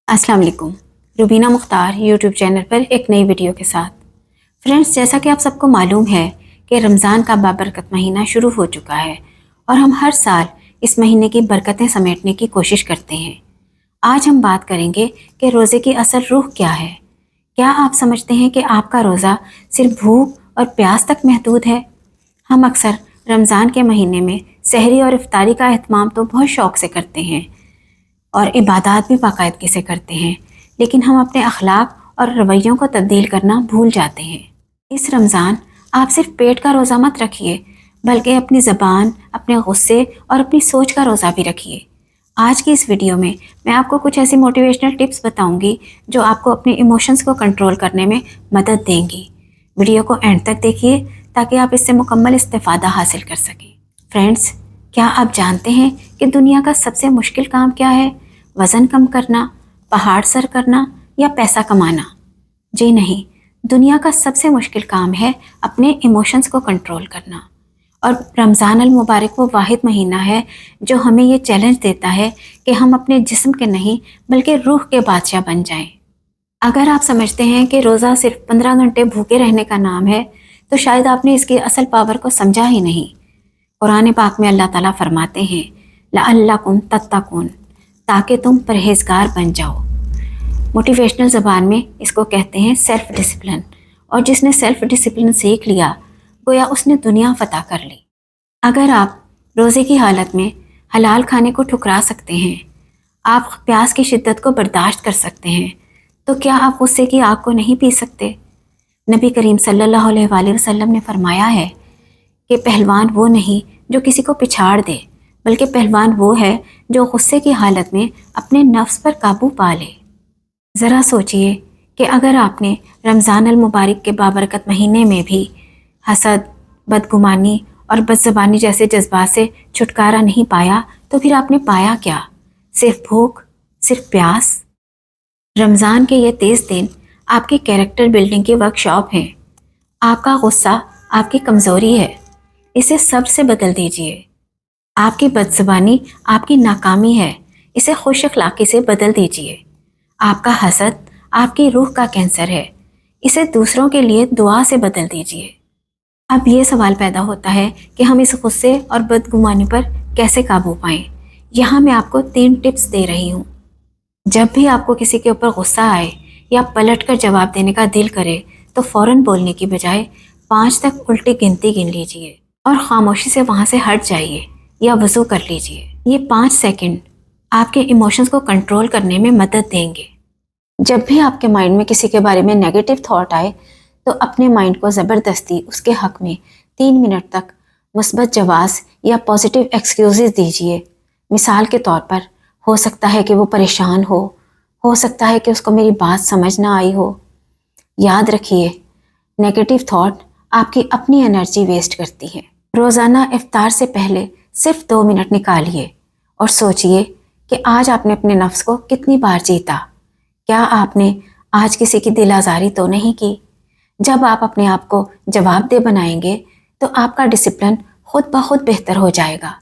अस्सलाम वालेकुम। Rubina Mukhtar YouTube channel पर एक नई वीडियो के साथ। फ्रेंड्स, जैसा कि आप सबको मालूम है कि रमज़ान का बाबरकत महीना शुरू हो चुका है और हम हर साल इस महीने की बरकतें समेटने की कोशिश करते हैं। आज हम बात करेंगे कि रोज़े की असल रूह क्या है। क्या आप समझते हैं कि आपका रोज़ा सिर्फ भूख और प्यास तक महदूद है? हम अक्सर रमज़ान के महीने में सहरी और इफ्तारी का एहतमाम तो बहुत शौक़ से करते हैं और इबादत भी बाकायदगी से करते हैं, लेकिन हम अपने अखलाक और रवैयों को तब्दील करना भूल जाते हैं। इस रमज़ान आप सिर्फ पेट का रोज़ा मत रखिए, बल्कि अपनी ज़बान, अपने गुस्से और अपनी सोच का रोज़ा भी रखिए। आज की इस वीडियो में मैं आपको कुछ ऐसी मोटिवेशनल टिप्स बताऊंगी जो आपको अपने इमोशंस को कंट्रोल करने में मदद देंगी। वीडियो को एंड तक देखिए ताकि आप इससे मुकम्मल इस्तेफ़ादा हासिल कर सकें। फ्रेंड्स, क्या आप जानते हैं कि दुनिया का सबसे मुश्किल काम क्या है? वज़न कम करना, पहाड़ सर करना या पैसा कमाना? जी नहीं, दुनिया का सबसे मुश्किल काम है अपने इमोशंस को कंट्रोल करना। और रमज़ान अल मुबारक वो वाहिद महीना है जो हमें ये चैलेंज देता है कि हम अपने जिस्म के नहीं बल्कि रूह के बादशाह बन जाएं। अगर आप समझते हैं कि रोज़ा सिर्फ 15 घंटे भूखे रहने का नाम है, तो शायद आपने इसकी असल पावर को समझा ही नहीं। कुरान पाक में अल्लाह ताला फरमाते हैं, लअल्लकुम तत्तकून, ताकि तुम परहेजगार बन जाओ। मोटिवेशनल ज़बान में इसको कहते हैं सेल्फ डिसिप्लिन, और जिसने सेल्फ डिसिप्लिन सीख लिया गोया उसने दुनिया फतह कर ली। अगर आप रोज़े की हालत में हलाल खाने को ठुकरा सकते हैं, आप प्यास की शिद्दत को बर्दाश्त कर सकते हैं, तो क्या आप गुस्से की आग को नहीं पी सकते? नबी करीम सल्लल्लाहु अलैहि वसल्लम ने फरमाया है कि पहलवान वो नहीं जो किसी को पिछाड़ दे, बल्कि पहलवान वो है जो गुस्से की हालत में अपने नफ्स पर काबू पा ले। ज़रा सोचिए कि अगर आपने रमज़ान अल मुबारक के बाबरकत महीने में भी हसद, बदगुमानी और बदज़बानी जैसे जज्बात से छुटकारा नहीं पाया, तो फिर आपने पाया क्या? सिर्फ भूख, सिर्फ प्यास? रमज़ान के ये 30 दिन आपकी कैरेक्टर बिल्डिंग की वर्कशॉप हैं। आपका गुस्सा आपकी कमज़ोरी है, इसे सब्र से बदल दीजिए। आपकी बदज़बानी आपकी नाकामी है, इसे खुश अखलाक़ी से बदल दीजिए। आपका हसद आपकी रूह का कैंसर है, इसे दूसरों के लिए दुआ से बदल दीजिए। अब ये सवाल पैदा होता है कि हम इस गुस्से और बदगुमानी पर कैसे काबू पाएं। यहाँ मैं आपको 3 टिप्स दे रही हूँ। जब भी आपको किसी के ऊपर गुस्सा आए या पलट कर जवाब देने का दिल करे, तो फ़ौरन बोलने की बजाय 5 तक उल्टी गिनती गिन लीजिए और ख़ामोशी से वहाँ से हट जाइए या वज़ू कर लीजिए। ये 5 सेकंड आपके इमोशंस को कंट्रोल करने में मदद देंगे। जब भी आपके माइंड में किसी के बारे में नेगेटिव थॉट आए, तो अपने माइंड को ज़बरदस्ती उसके हक़ में 3 मिनट तक मुस्बत जवाब या पॉजिटिव एक्सक्यूज़ दीजिए। मिसाल के तौर पर, हो सकता है कि वो परेशान हो सकता है कि उसको मेरी बात समझ ना आई हो। याद रखिए, नेगेटिव थॉट आपकी अपनी एनर्जी वेस्ट करती है। रोज़ाना इफ्तार से पहले सिर्फ 2 मिनट निकालिए और सोचिए कि आज आपने अपने नफ्स को कितनी बार जीता। क्या आपने आज किसी की दिल आज़ारी तो नहीं की? जब आप अपने आप को जवाबदेह बनाएंगे, तो आपका डिसिप्लिन खुद ब खुद बेहतर हो जाएगा।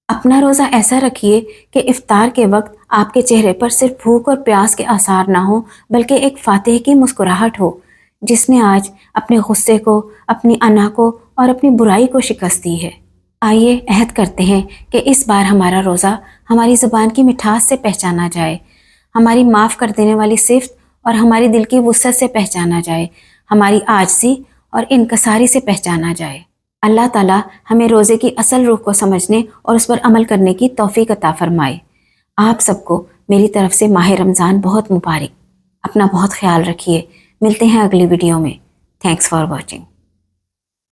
अपना रोज़ा ऐसा रखिए कि इफ्तार के वक्त आपके चेहरे पर सिर्फ भूख और प्यास के आसार ना हो, बल्कि एक फातिह की मुस्कुराहट हो, जिसने आज अपने गुस्से को, अपनी अना को और अपनी बुराई को शिकस्त दी है। आइए अहद करते हैं कि इस बार हमारा रोज़ा हमारी ज़ुबान की मिठास से पहचाना जाए, हमारी माफ़ कर देने वाली सिफ़त और हमारी दिल की वुसअत से पहचाना जाए, हमारी आजिज़ी और इनकसारी से पहचाना जाए। अल्लाह ताला हमें रोज़े की असल रूह को समझने और उस पर अमल करने की तौफ़ीक अता फ़रमाए। आप सबको मेरी तरफ से माह रमज़ान बहुत मुबारक। अपना बहुत ख्याल रखिए। मिलते हैं अगली वीडियो में। Thanks for watching.